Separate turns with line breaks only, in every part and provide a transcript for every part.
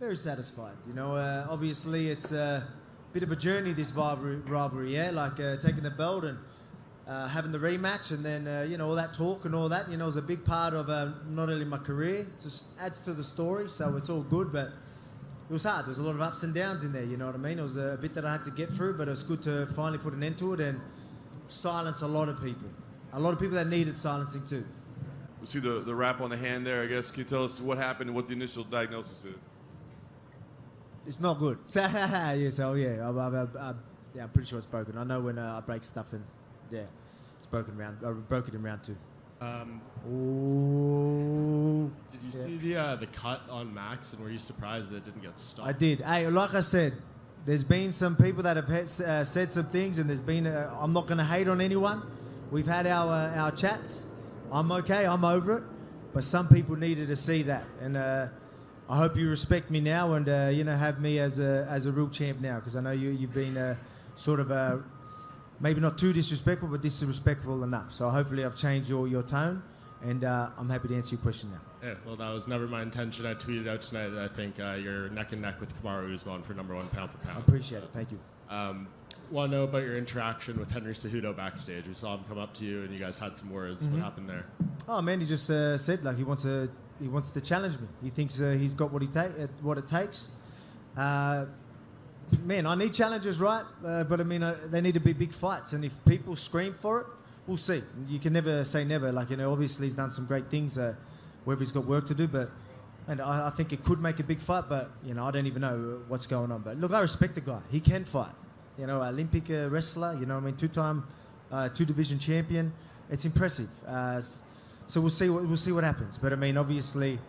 Very satisfied. You know, obviously it's a bit of a journey, this rivalry, yeah? Like taking the belt and having the rematch and then, you know, all that talk and all that, you know, is a big part of not only my career, it just adds to the story, so it's all good, but it was hard. There was a lot of ups and downs in there, you know what I mean? It was a bit that I had to get through, but it was good to finally put an end to it and silence a lot of people. A lot of people that needed silencing too.
We see the wrap on the hand there, I guess. Can you tell us what happened and what the initial diagnosis is?
It's not good. Yes, oh yeah, I'm pretty sure it's broken. I know when I break stuff and yeah, it's broken round. I broke it in round 2.
Did you see the cut on Max, and were you surprised that it didn't get stopped?
I did. Hey, like I said, there's been some people that have said some things, and there's been. I'm not going to hate on anyone. We've had our chats. I'm okay. I'm over it. But some people needed to see that, and I hope you respect me now, and you know, have me as a real champ now, because I know you've been sort of maybe not too disrespectful, but disrespectful enough. So hopefully I've changed your tone, and I'm happy to answer your question now.
Yeah, well, that was never my intention. I tweeted out tonight that I think you're neck and neck with Kamaru Usman for #1 pound for pound.
I appreciate it. Thank you.
Want to know about your interaction with Henry Cejudo backstage? We saw him come up to you, and you guys had some words. What happened there?
Oh man, he just said like he wants to challenge me. He thinks he's got what it takes. Man, I need challenges, right? But I mean, they need to be big fights, and if people scream for it, we'll see. You can never say never. Like, you know, obviously he's done some great things, whether he's got work to do, but and I think it could make a big fight, but you know, I don't even know what's going on. But look, I respect the guy. He can fight. You know, Olympic wrestler. You know, I mean, 2-time 2-division champion. It's impressive. So we'll see what happens. But I mean, obviously,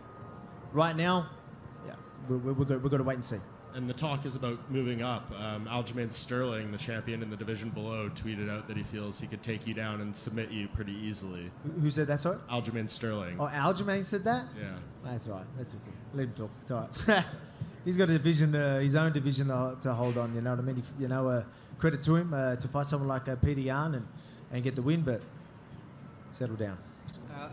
right now, yeah, we've got to wait and see.
And the talk is about moving up. Aljamain Sterling, the champion in the division below, tweeted out that he feels he could take you down and submit you pretty easily.
Who said that, sorry?
Aljamain Sterling.
Oh, Aljamain said that?
Yeah.
That's all right. That's okay. Let him talk. It's all right. He's got a division, his own division to hold on. You know what I mean? You know, credit to him to fight someone like Peter Yan and get the win, but settle down.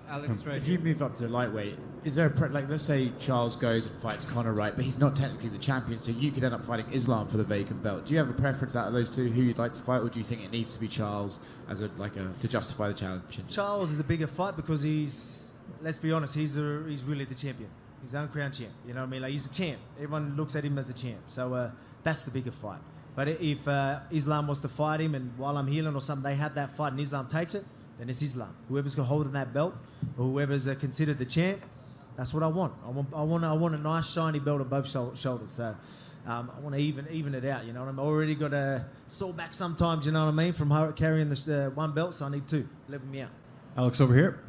Alex,
if you move up to lightweight, is there like, let's say Charles goes and fights Conor, right? But he's not technically the champion, so you could end up fighting Islam for the vacant belt. Do you have a preference out of those two, who you'd like to fight, or do you think it needs to be Charles as to justify the challenge?
Charles is a bigger fight because he's, let's be honest, he's really the champion. He's own crown champ. You know what I mean? Like, he's a champ. Everyone looks at him as a champ. So that's the bigger fight. But if Islam wants to fight him, and while I'm healing or something, they have that fight and Islam takes it, then it's Islam. Whoever's got hold of that belt, or whoever's considered the champ, that's what I want. I want a nice shiny belt on both shoulders. So I want to even it out. You know what I mean? I already got a sore back sometimes. You know what I mean? From carrying this one belt, so I need 2. Level me out.
Alex over here.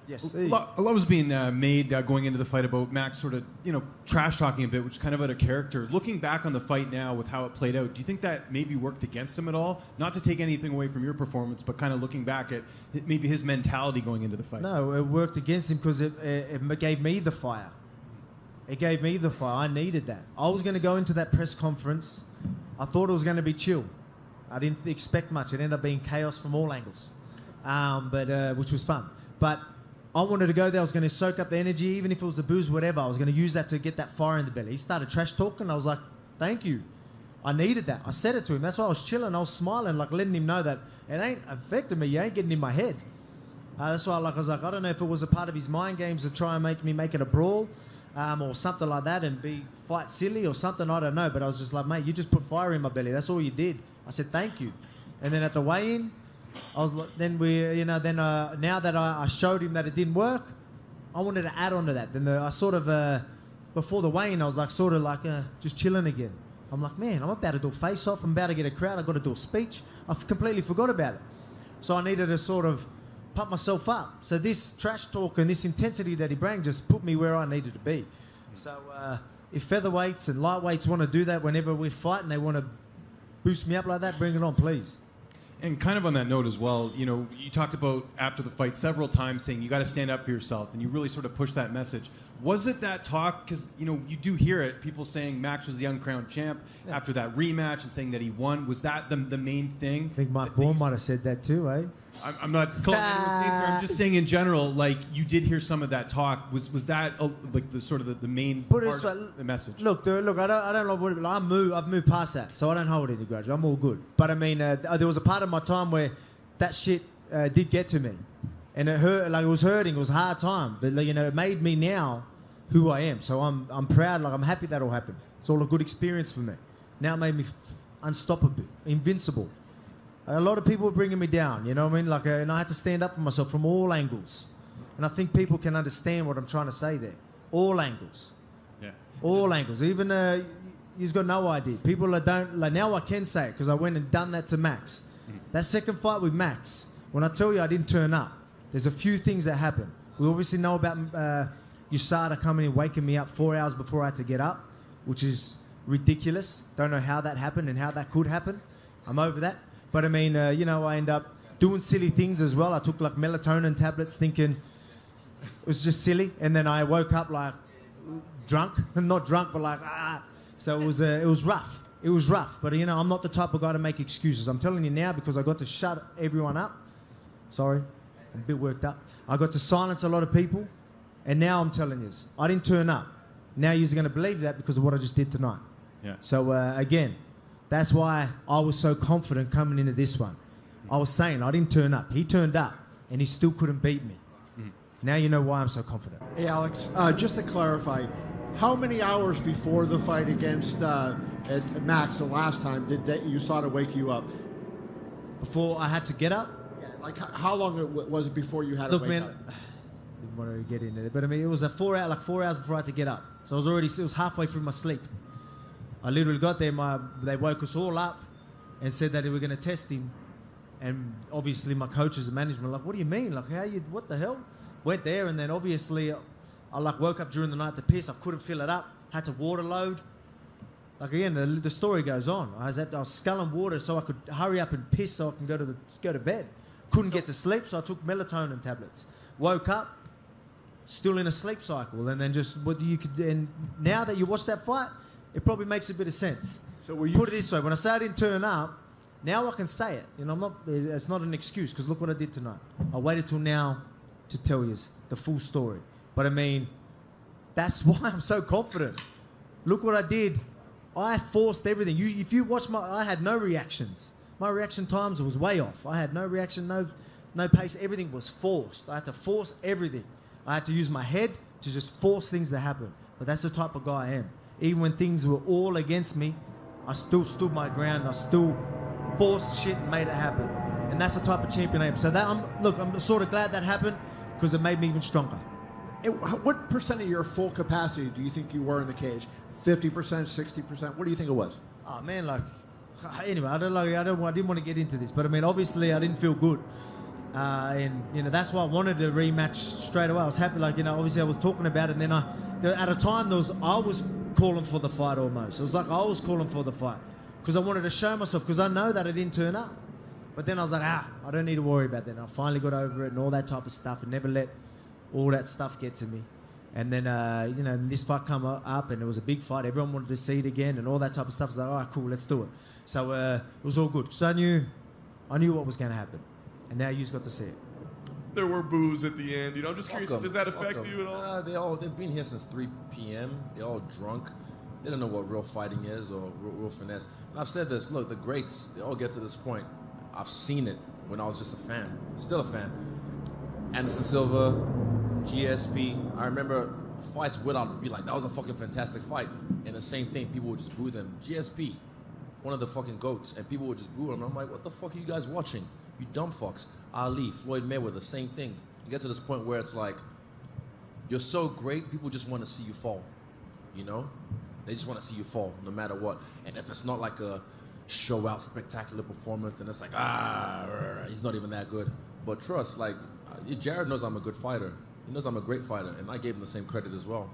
Yes.
A lot was being made going into the fight about Max sort of, you know, trash talking a bit, which is kind of out of character. Looking back on the fight now with how it played out, do you think that maybe worked against him at all? Not to take anything away from your performance, but kind of looking back at maybe his mentality going into the fight.
No, it worked against him because it gave me the fire. It gave me the fire. I needed that. I was going to go into that press conference. I thought it was going to be chill. I didn't expect much. It ended up being chaos from all angles, but which was fun. But I wanted to go there. I was going to soak up the energy, even if it was the booze, whatever. I was going to use that to get that fire in the belly. He started trash talking. I was like, thank you. I needed that. I said it to him. That's why I was chilling. I was smiling, like letting him know that it ain't affecting me. You ain't getting in my head. That's why I was like, I don't know if it was a part of his mind games to try and make it a brawl or something like that and fight silly or something. I don't know. But I was just like, mate, you just put fire in my belly. That's all you did. I said, thank you. And then at the weigh-in, I was like, now that I showed him that it didn't work, I wanted to add on to that. Then I sort of, before the weigh-in, I was like, sort of like just chilling again. I'm like, man, I'm about to do a face-off. I'm about to get a crowd. I've got to do a speech. I completely forgot about it. So I needed to sort of pump myself up. So this trash talk and this intensity that he brought just put me where I needed to be. So if featherweights and lightweights want to do that whenever we fight and they want to boost me up like that, bring it on, please.
And kind of on that note as well, you know, you talked about after the fight several times saying you got to stand up for yourself, and you really sort of pushed that message. Was it that talk? Because, you know, you do hear it, people saying Max was the uncrowned champ after that rematch and saying that he won. Was that the main thing?
I think Mike
that you
Bourne might have said that too, eh?
I'm not calling anyone's names here. I'm just saying in general, like, you did hear some of that talk. Was that like the sort of the main
Put it
part
this way,
of the message?
Look, I don't know what it, like, I've moved past that, so I don't hold any grudge. I'm all good. But I mean, there was a part of my time where that shit did get to me, and it hurt. Like, it was hurting. It was a hard time, but like, you know, it made me now who I am. So I'm proud. Like, I'm happy that all happened. It's all a good experience for me. Now it made me unstoppable, invincible. A lot of people were bringing me down, you know what I mean? Like, and I had to stand up for myself from all angles. And I think people can understand what I'm trying to say there. All angles.
Yeah.
All angles. Even you've got no idea. People that don't, like, now I can say it because I went and done that to Max. That second fight with Max, when I tell you I didn't turn up, there's a few things that happened. We obviously know about USADA coming and waking me up 4 hours before I had to get up, which is ridiculous. Don't know how that happened and how that could happen. I'm over that. But I mean, you know, I end up doing silly things as well. I took like melatonin tablets thinking it was just silly. And then I woke up like drunk. Not drunk, but like, ah. So it was rough. It was rough. But, you know, I'm not the type of guy to make excuses. I'm telling you now because I got to shut everyone up. Sorry, I'm a bit worked up. I got to silence a lot of people. And now I'm telling you, I didn't turn up. Now you're going to believe that because of what I just did tonight.
Yeah.
So, again, that's why I was so confident coming into this one. I was saying I didn't turn up. He turned up, and he still couldn't beat me. Now you know why I'm so confident.
Hey, Alex, just to clarify, how many hours before the fight against Max the last time did USADA wake you up?
Before I had to get up?
Yeah, like, how long was it before you had to
Look,
wake
man,
up?
didn't want to get into it, but I mean, it was a 4 hours before I had to get up. So it was halfway through my sleep. I literally got there, they woke us all up and said that they were going to test him. And obviously my coaches and management were like, what do you mean? Like, what the hell? Went there, and then obviously I like woke up during the night to piss. I couldn't fill it up. Had to water load. Like, again, the story goes on. I was sculling water so I could hurry up and piss so I can go to bed. Couldn't get to sleep, so I took melatonin tablets. Woke up, still in a sleep cycle, and then and now that you watch that fight, it probably makes a bit of sense.
So were you
Put it this way: when I say I didn't turn up, now I can say it. You know, it's not an excuse because look what I did tonight. I waited till now to tell you the full story. But I mean, that's why I'm so confident. Look what I did. I forced everything. If you watch I had no reactions. My reaction times was way off. I had no reaction, no pace. Everything was forced. I had to force everything. I had to use my head to just force things to happen. But that's the type of guy I am. Even when things were all against me, I still stood my ground. I still forced shit and made it happen. And that's the type of champion I am. So I'm sort of glad that happened because it made me even stronger.
What percent of your full capacity do you think you were in the cage? 50%, 60%? What do you think it was?
Oh man, like, anyway, I didn't want to get into this, but I mean, obviously, I didn't feel good, and you know that's why I wanted a rematch straight away. I was happy, like, you know, obviously I was talking about it, and then at a time I was calling for the fight almost. It was like I was calling for the fight because I wanted to show myself because I know that I didn't turn up, but then I was like, I don't need to worry about that. And I finally got over it and all that type of stuff, and never let all that stuff get to me. And then, you know, this fight come up, and it was a big fight. Everyone wanted to see it again, and all that type of stuff. I was like, all right, cool, let's do it. So it was all good. So I knew what was going to happen, and now you just got to see it.
There were boos at the end. You know, I'm just curious, does that affect you at all?
They've been here since 3 p.m. They're all drunk. They don't know what real fighting is or real finesse. And I've said this, look, the greats, they all get to this point. I've seen it when I was just a fan, still a fan. Anderson Silva, GSP. I remember fights where I'd be like, that was a fucking fantastic fight. And the same thing, people would just boo them. GSP, one of the fucking GOATs, and people would just boo him. I'm like, what the fuck are you guys watching? You dumb fucks. Ali, Floyd Mayweather, same thing. You get to this point where it's like, you're so great, people just want to see you fall. You know? They just want to see you fall, no matter what. And if it's not like a show out spectacular performance, then it's like, he's not even that good. But trust, like, Jared knows I'm a good fighter. He knows I'm a great fighter, and I gave him the same credit as well.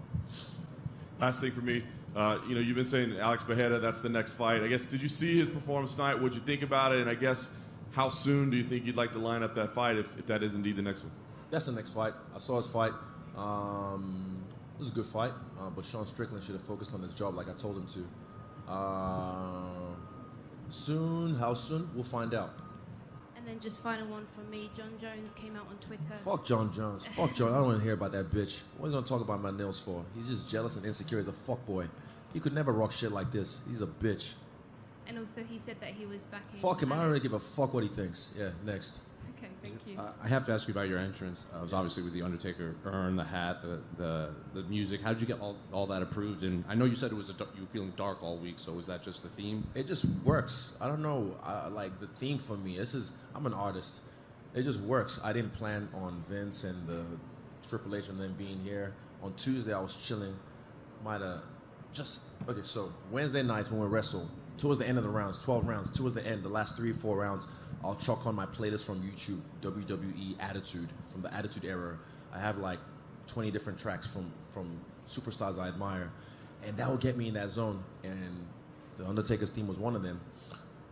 Last thing for me, you know, you've been saying Alex Bejeda, that's the next fight. I guess, did you see his performance tonight? What'd you think about it? And I guess, how soon do you think you'd like to line up that fight if that is indeed the next one?
That's the next fight. I saw his fight. It was a good fight, but Sean Strickland should have focused on his job like I told him to. Soon, how soon? We'll find out.
And then just final one from me. John Jones came out on Twitter.
Fuck John Jones. Fuck John. I don't want to hear about that bitch. What are you going to talk about my nails for? He's just jealous and insecure as a fuckboy. He could never rock shit like this. He's a bitch.
And also he said that he was backing...
Fuck him. I don't really give a fuck what he thinks. Yeah, next.
Okay, thank you.
I have to ask you about your entrance. It was obviously with the Undertaker urn, the hat, the music. How did you get all that approved? And I know you said you were feeling dark all week, so was that just the theme?
It just works. I don't know. Like the theme for me. I'm an artist. It just works. I didn't plan on Vince and the Triple H and them being here. On Tuesday, I was chilling. Okay, so Wednesday nights when we wrestle, towards the end of the rounds, 12 rounds, towards the end, the last 3 or 4 rounds, I'll chalk on my playlist from YouTube, WWE Attitude, from the Attitude Era. I have like 20 different tracks from superstars I admire. And that will get me in that zone. And the Undertaker's theme was one of them.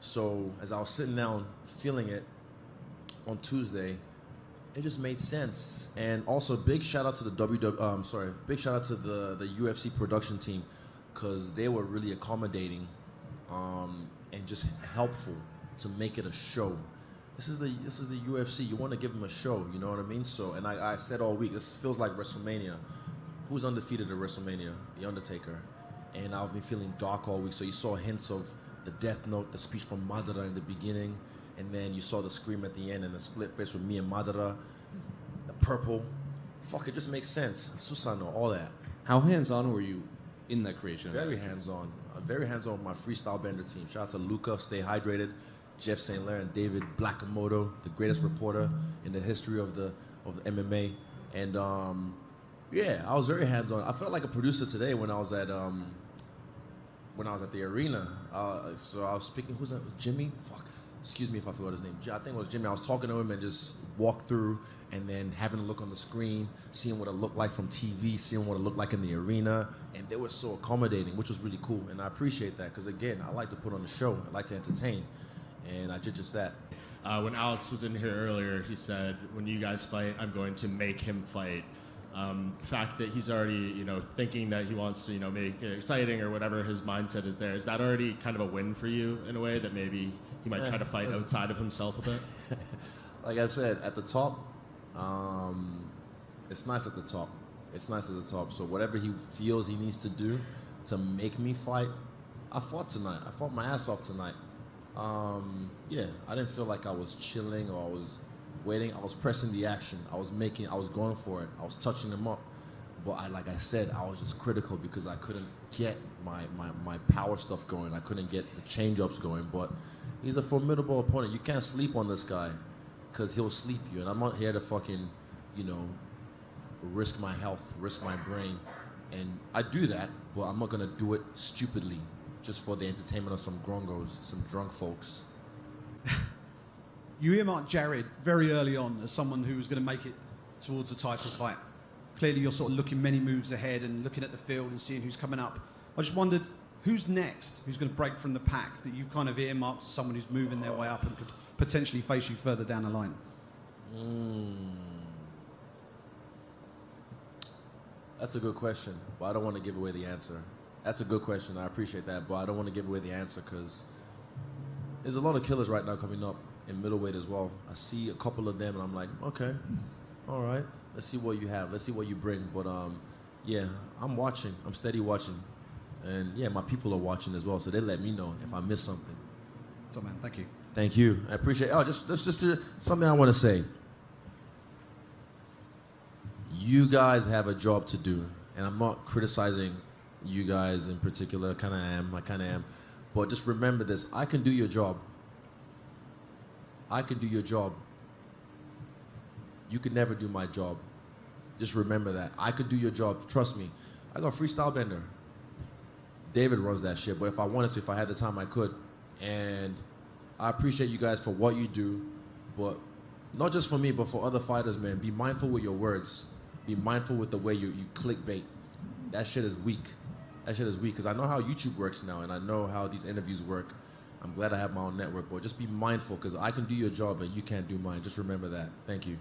So as I was sitting down, feeling it on Tuesday, it just made sense. And also, big shout out to the big shout out to the UFC production team, because they were really accommodating and just helpful to make it a show. This is the UFC. You want to give them a show, you know what I mean? So, and I said all week, this feels like WrestleMania. Who's undefeated at WrestleMania? The Undertaker. And I've been feeling dark all week. So you saw hints of the Death Note, the speech from Madara in the beginning, and then you saw the scream at the end and the split face with me and Madara, the purple. Fuck, it just makes sense. Susano, all that.
How hands-on were you in that creation?
Very hands-on. Very hands-on with my freestyle bender team. Shout out to Luca, Stay Hydrated, Jeff St. Lair, and David Blackamoto, the greatest reporter in the history of the MMA. And yeah, I was very hands-on. I felt like a producer today when I was at the arena. So I was speaking. Who's that? Jimmy? Fuck. Excuse me if I forgot his name. I think it was Jimmy. I was talking to him and just walked through, and then having a look on the screen, seeing what it looked like from TV, seeing what it looked like in the arena, and they were so accommodating, which was really cool. And I appreciate that, because again, I like to put on a show. I like to entertain, and I did just that.
When Alex was in here earlier, he said, when you guys fight, I'm going to make him fight. The fact that he's already, thinking that he wants to, make it exciting or whatever his mindset is there, is that already kind of a win for you in a way that maybe he might try to fight outside of himself a bit?
Like I said, at the top, it's nice at the top. It's nice at the top. So whatever he feels he needs to do to make me fight, I fought tonight. I fought my ass off tonight. Yeah, I didn't feel like I was chilling or I was waiting. I was pressing the action. I was going for it. I was touching him up. But like I said, I was just critical because I couldn't get my power stuff going. I couldn't get the change-ups going. But he's a formidable opponent. You can't sleep on this guy because he'll sleep you. And I'm not here to fucking, risk my health, risk my brain. And I do that, but I'm not going to do it stupidly just for the entertainment of some grongos, some drunk folks.
You earmarked Jared very early on as someone who was going to make it towards a title fight. Clearly, you're sort of looking many moves ahead and looking at the field and seeing who's coming up. I just wondered, who's next? Who's going to break from the pack that you've kind of earmarked as someone who's moving their way up and could potentially face you further down the line?
That's a good question, but I don't want to give away the answer. That's a good question. I appreciate that, but I don't want to give away the answer because there's a lot of killers right now coming up in middleweight as well. I see a couple of them, and I'm like, okay, all right. Let's see what you have. Let's see what you bring. But yeah, I'm watching. I'm steady watching, and yeah, my people are watching as well. So they let me know if I miss something.
So man, thank you.
Thank you. I appreciate. Oh, just something I want to say. You guys have a job to do, and I'm not criticizing you guys in particular. I kind of am. But just remember this. I can do your job. I can do your job. You could never do my job. Just remember that. I could do your job. Trust me. I got freestyle bender. David runs that shit, but if I wanted to, if I had the time, I could. And I appreciate you guys for what you do, but not just for me, but for other fighters, man. Be mindful with your words. Be mindful with the way you clickbait. That shit is weak. That shit is weak, because I know how YouTube works now, and I know how these interviews work. I'm glad I have my own network, but just be mindful, because I can do your job, and you can't do mine. Just remember that. Thank you.